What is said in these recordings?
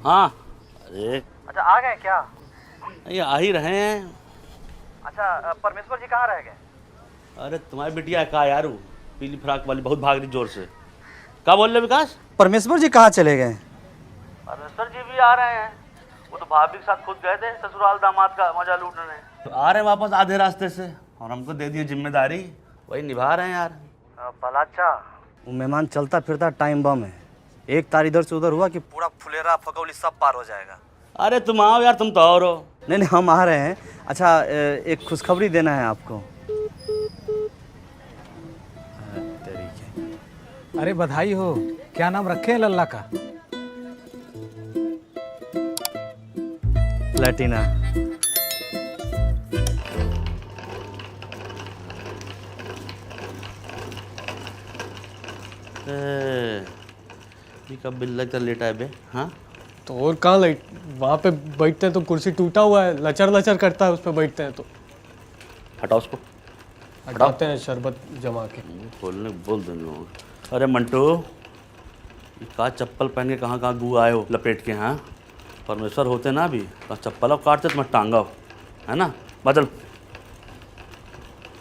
हाँ। अरे अच्छा आ गए क्या? ये आ ही रहे हैं। अच्छा परमेश्वर जी कहाँ रह गए? अरे तुम्हारी बिटिया कहा यार, वो पीली फ्रॉक वाली बहुत भाग रही जोर से। क्या बोल रहे विकास? परमेश्वर जी कहाँ चले गए? परमेश्वर जी भी आ रहे हैं। वो तो भाभी के साथ खुद गए थे ससुराल दामाद का मजा लूटने। तो आ रहे हैं वापस आधे रास्ते से, और हमको दे दिए जिम्मेदारी, वही निभा रहे हैं यार। भला अच्छा। वो मेहमान चलता फिरता टाइम बम है। एक तार इधर से उधर हुआ कि पूरा फुलेरा फगौली सब पार हो जाएगा। अरे तुम आओ यार, तुम तो और हो। नहीं नहीं, हम आ रहे हैं। अच्छा एक खुशखबरी देना है आपको। अरे बधाई हो। क्या नाम रखे हैं लल्ला का? प्लेटिना। कब बिल लगता लेटा है बे? हाँ तो और कहाँ लाइट, वहाँ पे बैठते हैं तो कुर्सी टूटा हुआ है, लचर लचर करता है, उस पर बैठते हैं तो हटाओ उसको, हटाते हैं शरबत जमा के। खोलने बोल दूंगा। अरे मंटू, ये का चप्पल पहन के कहाँ कहाँ गू आए हो लपेट के? हाँ परमेश्वर होते ना भी तो चप्पल अब काटते तो मैं टांगा हो, है ना? बदल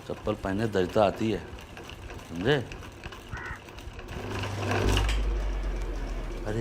चप्पल पहने दर्जा आती है, समझे? अरे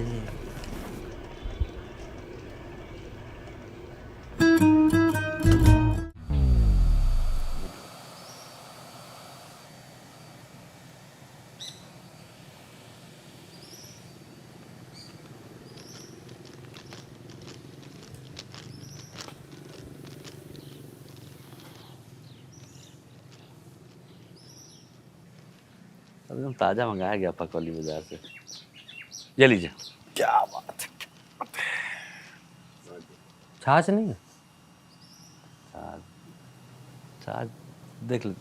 एकदम ताज़ा मंगाया गया पकौली बाजार से। ये लीजिए। क्या बात है, छाछ नहीं है? छाछ, छाछ देख लो,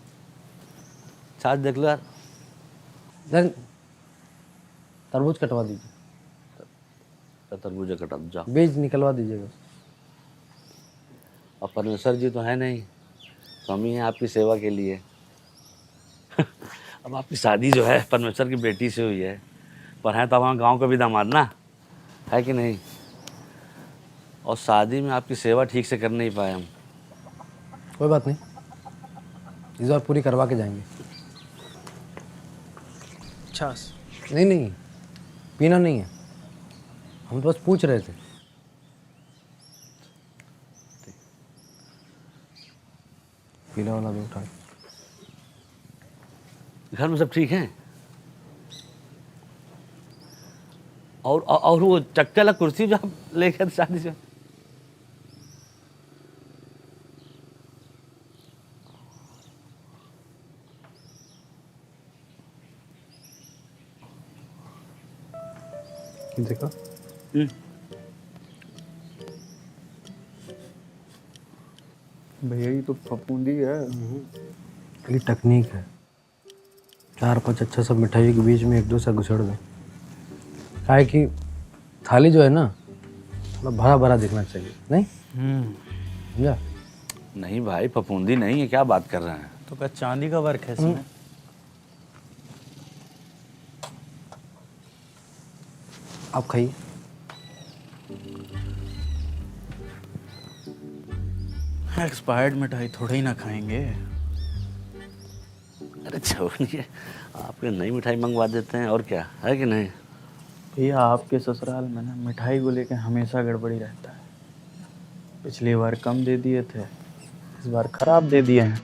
छाछ देख लो यार। तरबूज कटवा दीजिए। तरबूजा कटा दो जाओ। बीज निकलवा दीजिएगा। और परमेश्वर जी तो है नहीं, कमी है आपकी सेवा के लिए। अब आपकी शादी जो है परमेश्वर की बेटी से हुई है, पर हैं तो हमारे गांव का भी दामाद ना, है कि नहीं? और शादी में आपकी सेवा ठीक से कर नहीं पाए हम। कोई बात नहीं, इस बार पूरी करवा के जाएंगे। छाछ नहीं नहीं, पीना नहीं है, हम तो बस पूछ रहे थे। पीला वाला भी उठा। घर में सब ठीक हैं? और वो चक्के वाला कुर्सी जो आप लेके थे शादी से, देखो भैया ये तो फफूंदी है। ये टेक्निक है। 4-5 अच्छा सब मिठाई के बीच में एक दो सा घुसड़ दें, क्या है कि थाली जो है ना थोड़ा भरा भरा दिखना चाहिए, नहीं? समझा? नहीं भाई फफूंदी नहीं है, क्या बात कर रहे हैं? तो क्या चांदी का वर्क है इसमें? आप खाइए। एक्सपायर्ड मिठाई थोड़ा ही ना खाएंगे। अरे छोड़िए, आपके नई मिठाई मंगवा देते हैं, और क्या है कि नहीं? भैया आपके ससुराल में ना मिठाई को लेकर हमेशा गड़बड़ी रहता है। पिछली बार कम दे दिए थे, इस बार खराब दे दिए हैं।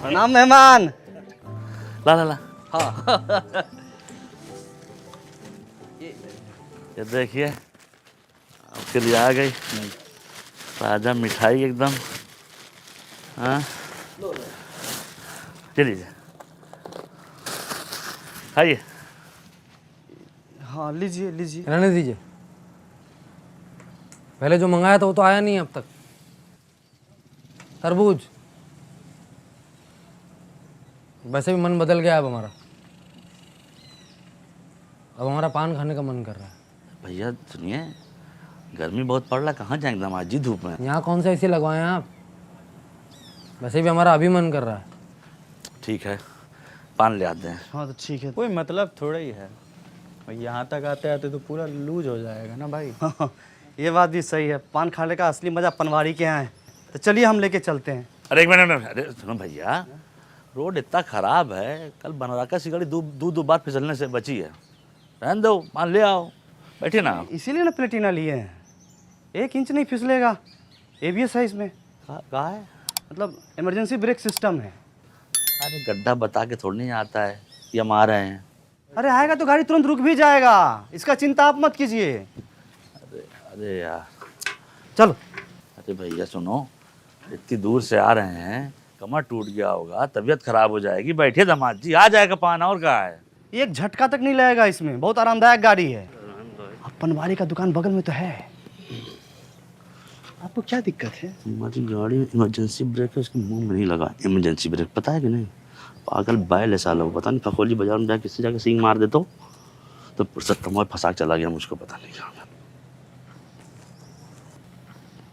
प्रणाम मेहमान। ला ला ला, हाँ ये देखिए आपके लिए आ गई ताज़ा मिठाई एकदम। हाँ चलिए खाइए। हाँ लीजिए लीजिए। रहने दीजिए, पहले जो मंगाया था वो तो आया नहीं अब तक। तरबूज वैसे भी मन बदल गया अब हमारा। अब हमारा पान खाने का मन कर रहा है। भैया सुनिए, गर्मी बहुत पड़ रहा है, कहाँ जाएंगे दामाद जी धूप में। यहाँ कौन सा एसी लगवाए हैं आप? वैसे भी हमारा अभी मन कर रहा है। ठीक है, पान ले आते हैं। हाँ तो ठीक है। कोई मतलब थोड़ा ही है, और यहाँ तक आते आते तो पूरा लूज हो जाएगा ना भाई। हाँ, ये बात भी सही है। पान खाने का असली मजा पनवाड़ी के यहाँ है। तो चलिए हम लेके चलते हैं। अरे एक मिनट, अरे सुनो भैया, रोड इतना ख़राब है, कल बनराका सी गाड़ी दो बार फिसलने से बची है। रहने दो, पान ले आओ, बैठिए ना। इसीलिए ना प्लेटिना लिए हैं, 1 इंच नहीं फिसलेगा। ABS है इसमें, कहाँ है? मतलब इमरजेंसी ब्रेक सिस्टम है। अरे गड्ढा बता के थोड़ी नहीं आता है कि हम आ रहे हैं। अरे आएगा तो गाड़ी तुरंत रुक भी जाएगा, इसका चिंता आप मत कीजिए। अरे यार, चलो। अरे भैया सुनो, इतनी दूर से आ रहे हैं, कमर टूट गया होगा, तबीयत खराब हो जाएगी। बैठिए दामाद जी, आ जाएगा पान, और कहाँ है। एक झटका तक नहीं लगेगा इसमें, बहुत आरामदायक गाड़ी है। अब पनवाड़ी का दुकान बगल में तो है। आपको क्या दिक्कत है? हमारी गाड़ी में इमरजेंसी ब्रेक है, उसके मुंह में नहीं लगा इमरजेंसी ब्रेक, पता है कि नहीं? पागल बैल है साला, पता नहीं खखोली बाजार में जाके किससे जाके सींग मार दे तो सत्तम फंसा के चला गया, मुझको पता नहीं कहाँ।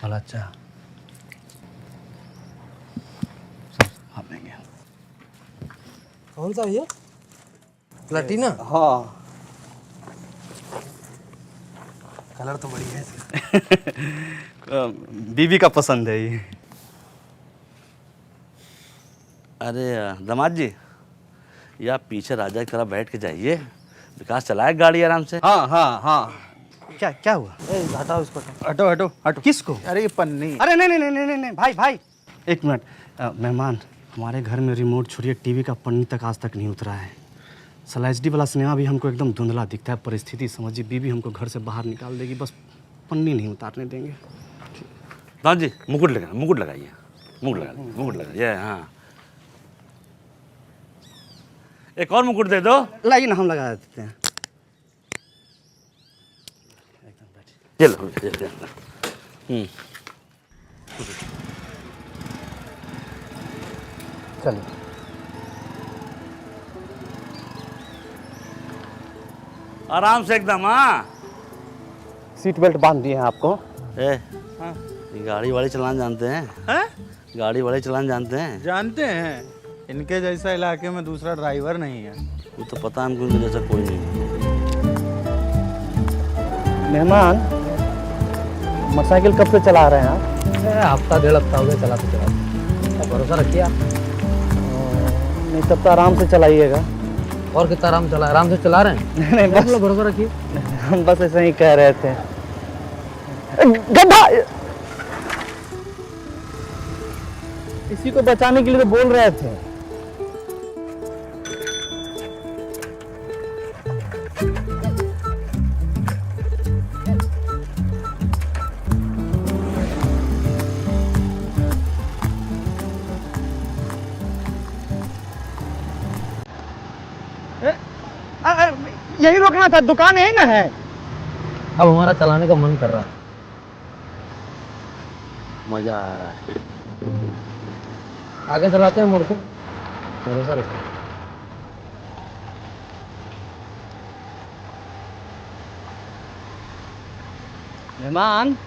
भला अच्छा आप लेंगे। कौन सा ये प्लेटिना? हाँ, कलर तो बढ़िया है। बीबी का पसंद है ये। अरे दामाद जी, ये आप पीछे राजा की तरह बैठ के जाइए, विकास चलाए गाड़ी आराम से। हाँ हाँ हाँ। क्या हुआ? हटाओ इसको। हटो हटो हटो। किसको? अरे ये पन्नी। अरे नहीं नहीं नहीं नहीं नहीं भाई भाई, एक मिनट। मेहमान, हमारे घर में रिमोट छोड़िए, टीवी का पन्नी तक आज तक नहीं उतरा है। साला HD वाला सिनेमा भी हमको एकदम धुंधला दिखता है। परिस्थिति समझिए, बीबी हमको घर से बाहर निकाल देगी, बस पन्नी नहीं उतारने देंगे। दामाद जी मुकुट लगाइए, मुकुट लगाइए। हाँ, एक और मुकुट दे दो। लाइए ना, हम लगा देते हैं। चलो चलो आराम से एकदम। हाँ, सीट बेल्ट बांध दिए हैं आपको? हाँ, ये गाड़ी वाले चलाना जानते हैं? हैं? गाड़ी वाले चलाना जानते हैं? जानते हैं, इनके जैसा इलाके में दूसरा ड्राइवर नहीं है। वो तो पता है हमको, इनके जैसा कोई नहीं है। मेहमान, मोटरसाइकिल कब से चला रहे हैं आप? हफ्ता 1.5 हफ्ता हो गया चलाते चलाते। भरोसा रखिए आप। नहीं तब तो आराम से चलाइएगा। और कितना आराम से चला रहे हैं। नहीं बस भरोसा रखिए। हम बस ऐसे ही कह रहे थे। गड्ढा, इसी को बचाने के लिए तो बोल रहे थे। यही रोकना था, दुकान यही ना है। अब हमारा चलाने का मन कर रहा है। मजा आ रहा है। आगे चलाते हैं मोड़ को। भरोसा रखिए। मेहमान,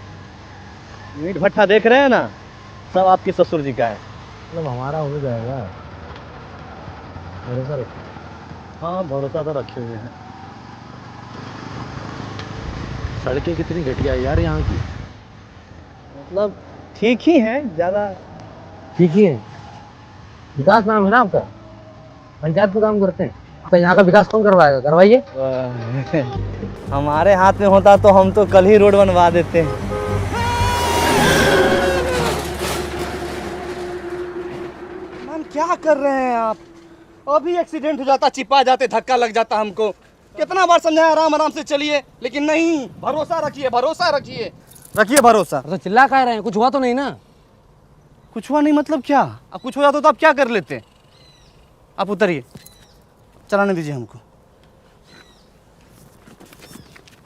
मीट भट्टा देख रहे हैं ना, सब आपके ससुर जी का है। मतलब हमारा हो जाएगा। भरोसा रखिए। हाँ, भरोसा तो रखे हुए हैं। सड़कें कितनी घटिया है यार यहाँ की। मतलब ठीक ही है, ज़्यादा ठीक ही है। विकास नाम है ना आपका? पंचायत में काम करते हैं तो यहाँ का विकास कौन करवाएगा? करवाइए। हमारे हाथ में होता तो हम तो कल ही रोड बनवा देते। मैम क्या कर रहे हैं आप? अभी एक्सीडेंट हो जाता, चिपा जाते, धक्का लग जाता हमको। कितना बार समझाया आराम आराम से चलिए, लेकिन नहीं। भरोसा रखिए, भरोसा रखिए, रखिए भरोसा। तो चिल्ला कह रहे हैं? कुछ हुआ तो नहीं ना? कुछ हुआ नहीं मतलब क्या? अब कुछ हो जाता तो आप क्या कर लेते? आप उतरिए, चलाने दीजिए हमको।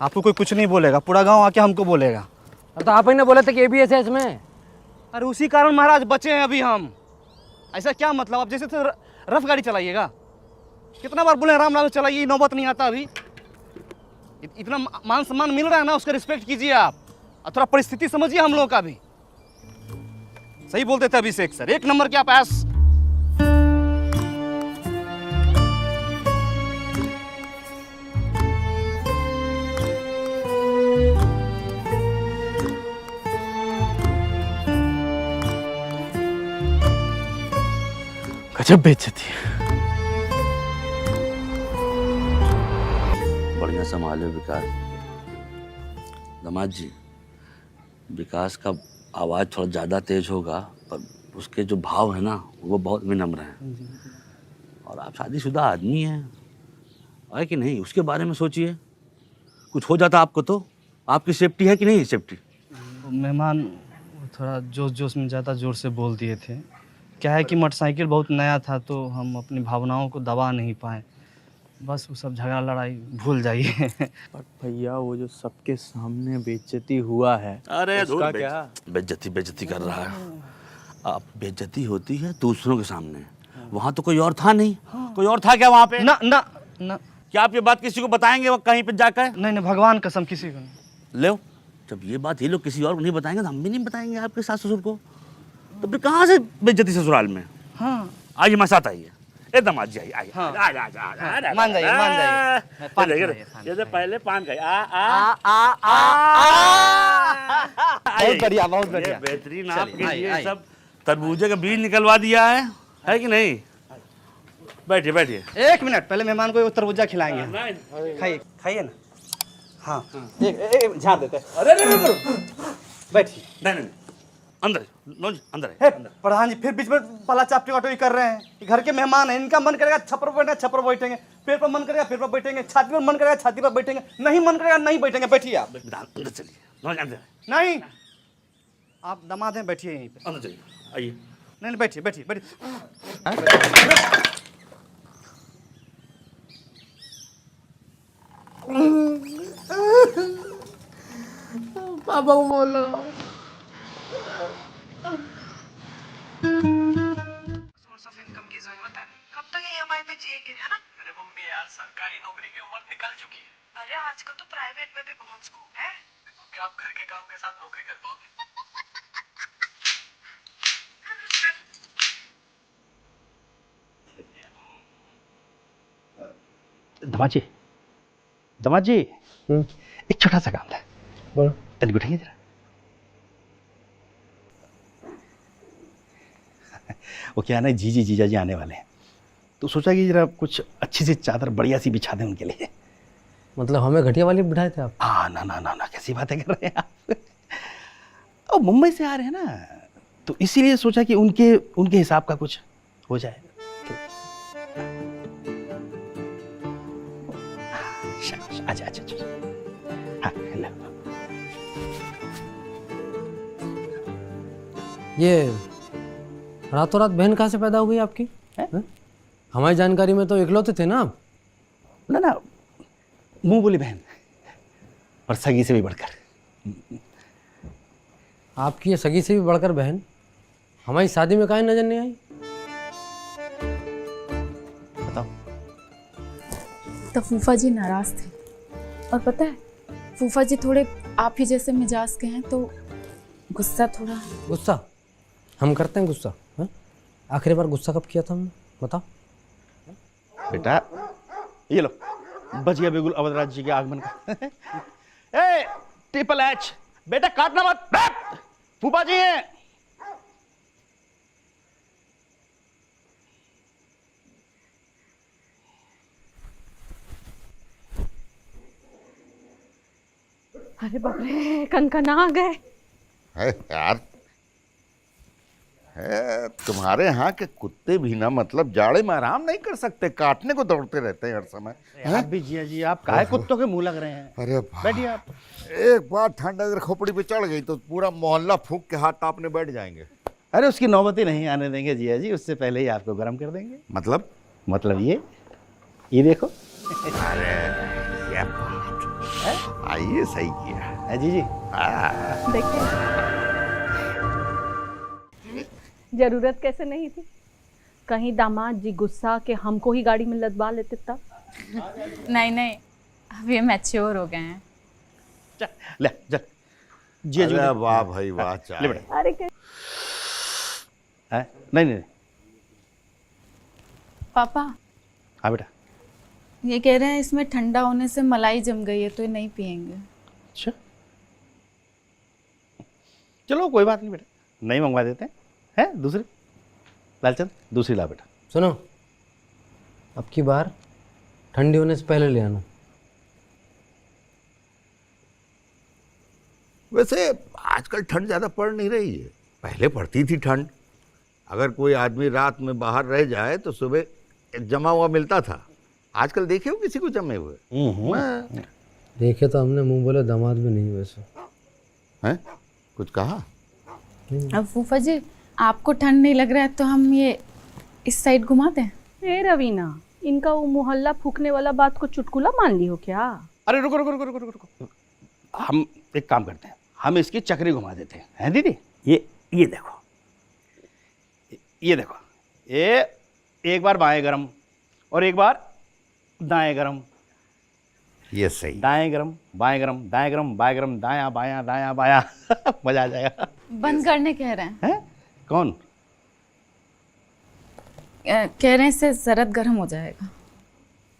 आपको कोई कुछ नहीं बोलेगा, पूरा गांव आके हमको बोलेगा। अब तो आप ही ने बोले थे कि ABS है इसमें। अरे उसी कारण महाराज बचे हैं अभी हम। ऐसा क्या मतलब? आप जैसे थे रफ गाड़ी चलाइएगा। कितना बार बोले आराम आराम से चलाइए, नौबत नहीं आता अभी। इतना मान सम्मान मिल रहा है ना, उसका रिस्पेक्ट कीजिए आप, और थोड़ा परिस्थिति समझिए हम लोगों का भी। सही बोलते थे अभिषेक सर, एक नंबर के आप ऐस। गजब बेइज्जती। बढ़िया संभाले विकास। दामाद जी, विकास का आवाज़ थोड़ा ज़्यादा तेज होगा, पर उसके जो भाव है ना वो बहुत विनम्र हैं। और आप शादीशुदा आदमी हैं, है कि नहीं? उसके बारे में सोचिए, कुछ हो जाता आपको तो आपकी सेफ्टी है कि नहीं सेफ्टी? मेहमान थोड़ा जोश जोश में ज़्यादा ज़ोर से बोल दिए थे। क्या है कि मोटरसाइकिल बहुत नया था तो हम अपनी भावनाओं को दबा नहीं पाए। बस वो सब झगड़ा लड़ाई भूल जाइए। पर भैया वो जो सबके सामने बेइज्जती हुआ है, अरे उसका क्या? बेइज्जती कर रहा है। आप बेइज्जती होती है दूसरों के सामने, वहाँ तो कोई और था नहीं। कोई और था क्या वहाँ पे? ना ना ना, क्या आप ये बात किसी को बताएंगे वो कहीं पे जाकर? नहीं नहीं, भगवान कसम किसी को नहीं। ले, जब ये बात ये लोग किसी और को नहीं बताएंगे तो हम भी नहीं बताएंगे आपके सास ससुर को। तो फिर कहाँ से बेइज्जती ससुराल में? हाँ आइए हमारे साथ आइए। ए दामाद जी आइए आइए। हाँ। आ मान जाइए, मान जाइए। पान खाइए, ये तो पहले पान खाइए। बहुत बढ़िया, बहुत बढ़िया। ये बेहतरीन चलिए, आपके आइए, लिए आइए। सब तरबूजे का बीज निकलवा दिया है कि नहीं? बैठिए बैठिए। एक मिनट, पहले मेहमान को तरबूजा खिलाएंगे। खाइए खाइए ना। हाँ एक झाड़ देते हैं। अरे बैठिए। नहीं अंदर लो जी, अंदर है। हे प्रधान जी, फिर बीच में पला चापटी वाटोई कर रहे हैं। ये घर के मेहमान हैं, इनका मन करेगा छप्पर पर बैठेंगे, छप्पर पर बैठेंगे। पेड़ पर मन करेगा पेड़ पर बैठेंगे, छाती पर मन करेगा छाती पर बैठेंगे, नहीं मन करेगा नहीं बैठेंगे। बैठिए आप। अंदर चलिए, लो अंदर नहीं, आप दामाद हैं, बैठिए यहीं पे। अंदर चलिए, आइए। नहीं नहीं, बैठिए बैठिए बैठिए। पापा को बोलो। सोर्स ऑफ इनकम की जरूरत है। कब तक EMI पे जिएंगे, है ना? अरे मम्मी यार, सरकारी नौकरी की उम्र निकल चुकी है। अरे आजकल तो प्राइवेट में भी बहुत स्कोप है। क्या आप घर के काम के साथ नौकरी कर पाओगे? दमाद जी एक छोटा सा काम था। बोलो। तनिक उठाइए जरा। वो क्या है ना, जीजा जी आने वाले हैं, तो सोचा कि जरा कुछ अच्छी सी चादर बढ़िया सी बिछा दें उनके लिए। मतलब हमें घटिया वाली बिठाए थे आप? ना ना ना ना, कैसी बातें कर रहे हैं आप। और मुंबई से आ रहे हैं ना, तो इसीलिए सोचा कि उनके हिसाब का कुछ हो जाए। अच्छा अच्छा अच्छा, हाँ लो। ये रातों रात बहन कहाँ से पैदा हो गई आपकी? हैं? हमारी जानकारी में तो इकलौते थे ना आप? ना ना, मुंह बोली बहन, और सगी से भी बढ़कर। आपकी ये सगी से भी बढ़कर बहन हमारी शादी में काहे नजर नहीं आई? बताओ। तो फूफा जी नाराज थे, और पता है फूफा जी थोड़े आप ही जैसे मिजाज के हैं, तो गुस्सा थोड़ा। गुस्सा? हम करते हैं गुस्सा? हैं? आखिरी बार गुस्सा कब किया था हमने, बताओ? बेटा ये लो, बच गया बिल्कुल अवधराज जी के आगमन का। ए ट्रिपल एच, बेटा काटना मत, फूफा जी हैं। अरे बाप रे, कनकना आ गए। है यार, है तुम्हारे यहाँ के कुत्ते भी ना, मतलब जाड़े में आराम नहीं कर सकते, काटने को दौड़ते रहते हैं हर समय। आप भी जिया जी, आप काहे कुत्तों के मुंह लग रहे हैं? अरे बैठिए आप। एक बार ठंड अगर खोपड़ी पे चढ़ गई तो पूरा मोहल्ला फूंक के हाथ टापने बैठ जाएंगे। अरे उसकी नौबत ही नहीं आने देंगे जिया जी, उससे पहले ही आपको गर्म कर देंगे। मतलब ये देखो। अरे ये बात आइए, सही किया है जी। देखिए, जरूरत कैसे नहीं थी, कहीं दामाद जी गुस्सा के हमको ही गाड़ी में लदवा लेते तब। नहीं नहीं, अब ये मैच्योर हो गए हैं। चल ले चल जी जी अरे वाह भाई वाह ले चाय बेटा। अरे नहीं नहीं पापा हाँ बेटा। ये कह रहे हैं इसमें ठंडा होने से मलाई जम गई है तो ये नहीं पियेंगे। अच्छा चलो कोई बात नहीं बेटा, नहीं मंगवा देते हैं दूसरी। लालचंद दूसरी ला बेटा। सुनो, अब की बार ठंडी होने से पहले ले आना। वैसे आजकल ठंड ज़्यादा पड़ नहीं रही है, पहले पड़ती थी ठंड। अगर कोई आदमी रात में बाहर रह जाए तो सुबह जमा हुआ मिलता था। आजकल देखे हो किसी को जमे हुए? देखे तो हमने, मुंह बोले दामाद भी नहीं वैसे। हैं? कुछ कहा? अब फूफा जी आपको ठंड नहीं लग रहा है तो हम ये इस साइड घुमा दें? ए रवीना, इनका वो मोहल्ला फूकने वाला बात को चुटकुला मान ली हो क्या? अरे रुको रुको रुको रुको रुको रुको, हम एक काम करते हैं, हम इसकी चक्री घुमा देते हैं दीदी। ये देखो, ये देखो, ये एक बार बाएं गरम और एक बार दाएं गरम। ये सही। दाएं गरम बाएं गरम, दाएं गरम बाएं गरम, दायां बायां दायां बायां मजा आ जाएगा। बंद करने कह रहे हैं। हैं? कौन? कह रहे हैं इससे जरद गर्म हो जाएगा।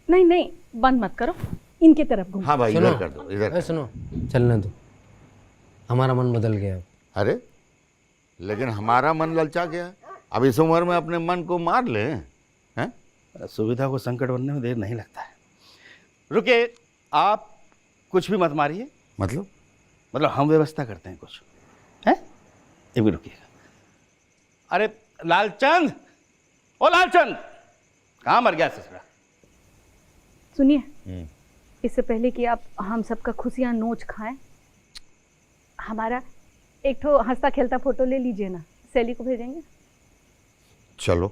नहीं नहीं, बंद मत करो, इनके तरफ घूमो। हाँ भाई सुनो, इधर कर दो, इधर। अरे सुनो, चलने दो, हमारा मन बदल गया अब। अरे लेकिन हमारा मन ललचा गया। अब इस उम्र में अपने मन को मार ले हैं? सुविधा को संकट बनने में देर नहीं लगता है। रुकिए, आप कुछ भी मत मारिए। मतलब हम व्यवस्था करते हैं कुछ, हैं? एक भी रुकिएगा। अरे लालचंद, ओ लालचंद, कहाँ मर गया ससुरा? सुनिए, इससे पहले कि आप हम सबका खुशियाँ नोच खाएं, हमारा एक ठो हंसता खेलता फोटो ले लीजिए ना, सैली को भेजेंगे। चलो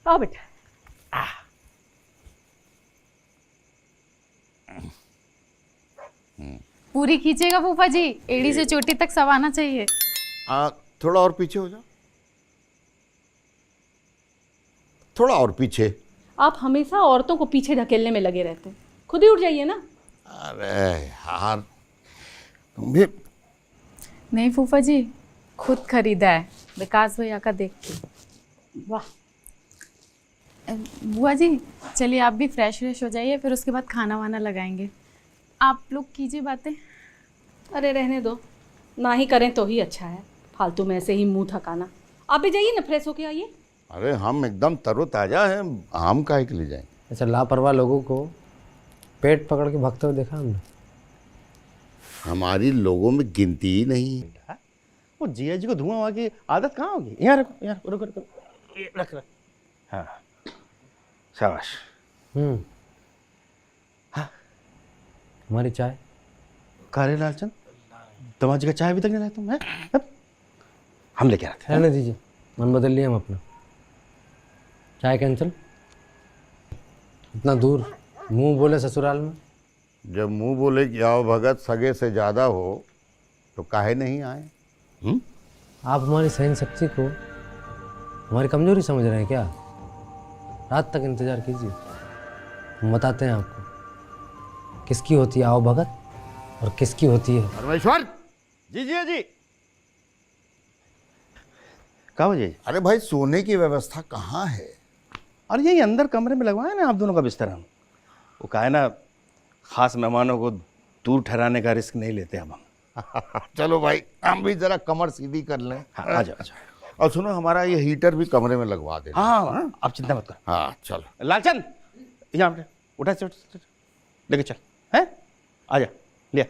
आओ बेटा। पूरी खींचेगा फूफा जी, एड़ी से चोटी तक सब आना चाहिए। थोड़ा और पीछे हो जाओ, थोड़ा और पीछे। आप हमेशा औरतों को पीछे ढकेलने में लगे रहते हैं, खुद ही उठ जाइए ना। अरे यार तुम भी। नहीं फूफा जी, खुद खरीदा है विकास भैया का देख के। वाह। बुआ जी चलिए आप भी फ्रेश व्रेश हो जाइए, फिर उसके बाद खाना वाना लगाएंगे। आप लोग कीजिए बातें। अरे रहने दो, ना ही करें तो ही अच्छा है, फालतू में ऐसे ही मुंह थकाना। आप भी जाइए ना, फ्रेश होके आइए। अरे हम एकदम तरोताजा हैं, हम काहे के लिए जाएं? ऐसा लापरवाह लोगों को पेट पकड़ के भागते हुए देखा हमने। हमारी लोगों में गिनती ही नहीं। वो जिया जी को धुआं हुआ की आदत कहाँ होगी? यहाँ रखो, यहाँ रुको रुको, ये रख रख। हाँ शाबाश। हाँ, हमारी चाय। कारे लालचंद, दमाजी का चाय अभी तक नहीं लाए तुम? हैं? हम लेके आते हैं। रहने दीजिए, मन बदल लिया हम अपना। चाय कैंसिल। इतना दूर मुंह बोले ससुराल में। जब मुंह बोले कि आओ भगत सगे से ज्यादा हो तो काहे नहीं आए? आप हमारी सहन शक्ति को हमारी कमजोरी समझ रहे हैं क्या? रात तक इंतजार कीजिए, हम बताते हैं आपको किसकी होती है आओ भगत और किसकी होती है। परमेश्वर जी जी जी। क्या वजह? अरे भाई सोने की व्यवस्था कहाँ है? और यही अंदर कमरे में लगवाए ना आप दोनों का बिस्तर। हम वो कहा है ना, खास मेहमानों को दूर ठहराने का रिस्क नहीं लेते हम। चलो भाई हम भी जरा कमर सीधी कर लें। हाँ आ जाओ आ जाओ। और सुनो हमारा ये हीटर भी कमरे में लगवा देना। हाँ आप चिंता मत कर। हाँ चलो। लालचंद यहाँ पे उठा, चल लेके चल, हैं? आ जा, लिया।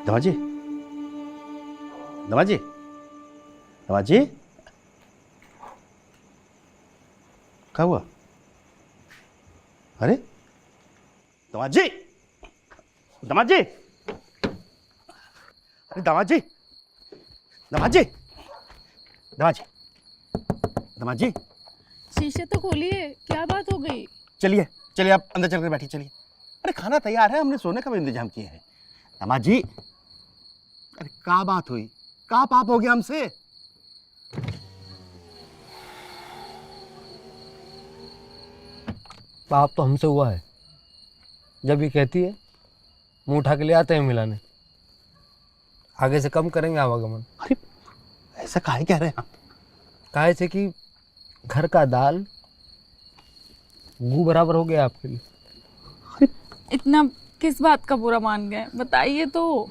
दमाजी, दमाजी, दमाजी, क्या हुआ? अरे दमाजी, दमाजी, अरे दमाजी, दमाजी, दमाजी, दामाद जी शीशे तो खोलिए, क्या बात हो गई? चलिए चलिए, आप अंदर चलकर बैठिए, चलिए। अरे खाना तैयार है, हमने सोने का भी इंतजाम किया है। दामाद जी, अरे क्या बात हुई, क्या पाप हो गया हमसे? पाप तो हमसे हुआ है। जब ये कहती है मुंह उठा के ले आते हैं मिलाने, आगे से कम करेंगे आवागमन। अरे ऐसा काहे कह रहे हैं आप? काहे से कि घर का दाल गू बराबर हो गया आपके लिए। इतना किस बात का बुरा मान गए, बताइए तो।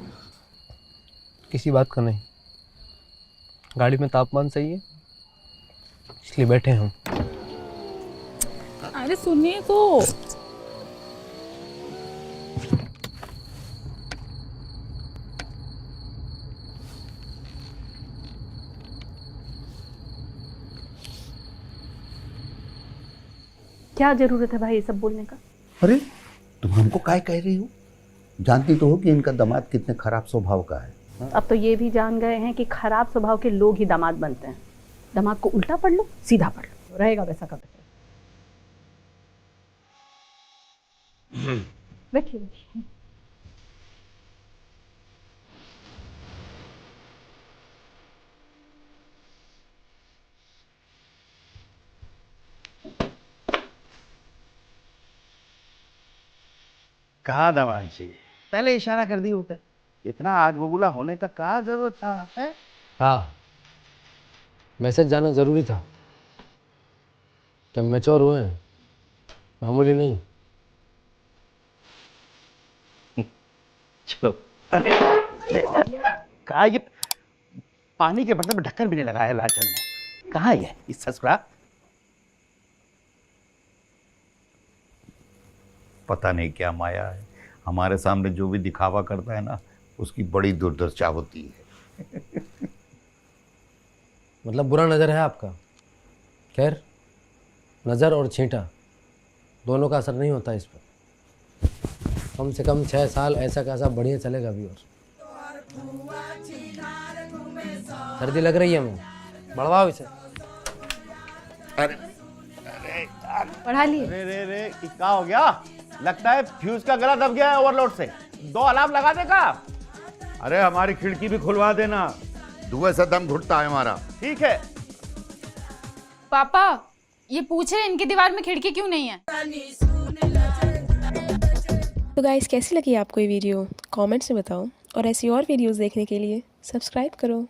किसी बात का नहीं, गाड़ी में तापमान सही है इसलिए बैठे हैं हम। अरे सुनिए तो। क्या जरूरत है भाई ये सब बोलने का? अरे तुम हमको काय कह रही हो? जानती तो हो कि इनका दामाद कितने खराब स्वभाव का है। अब तो ये भी जान गए हैं कि खराब स्वभाव के लोग ही दामाद बनते हैं। दामाद को उल्टा पढ़ लो, सीधा पढ़ लो, रहेगा वैसा का वैसा। बैठिए बैठिए। कहा दामाद जी, पहले इशारा कर दी होता, इतना आग बबूला होने का क्या जरूरत था है? हाँ, मैसेज जाना जरूरी था। जब मैच्योर हुए हैं, मामूली नहीं। चलो। कहा ये पानी के बर्तन में ढक्कन भी नहीं लगाया लालचंद ने। कहा ये इस ससुरा? पता नहीं क्या माया है, हमारे सामने जो भी दिखावा करता है ना, उसकी बड़ी दुर्दशा होती है। मतलब बुरा नज़र है आपका। खैर, नज़र और छींटा दोनों का असर नहीं होता इस पर। कम से कम 6 साल ऐसा कैसा बढ़िया चलेगा भी। और सर्दी लग रही है, मैं बढ़वाओ इसे। पढ़ा लिए? रे रे क्या हो गया? लगता है फ्यूज का गला दब गया है ओवरलोड से। 2 अलार्म लगा देगा। अरे हमारी खिड़की भी खुलवा देना, धुएं से दम घुटता है हमारा। ठीक है। पापा, ये पूछ रहे इनकी दीवार में खिड़की क्यों नहीं है? तो गाइस, कैसी लगी आपको ये वीडियो? कमेंट्स में बताओ, और ऐसी और वीडियोस देखने के लिए सब्सक्राइब करो।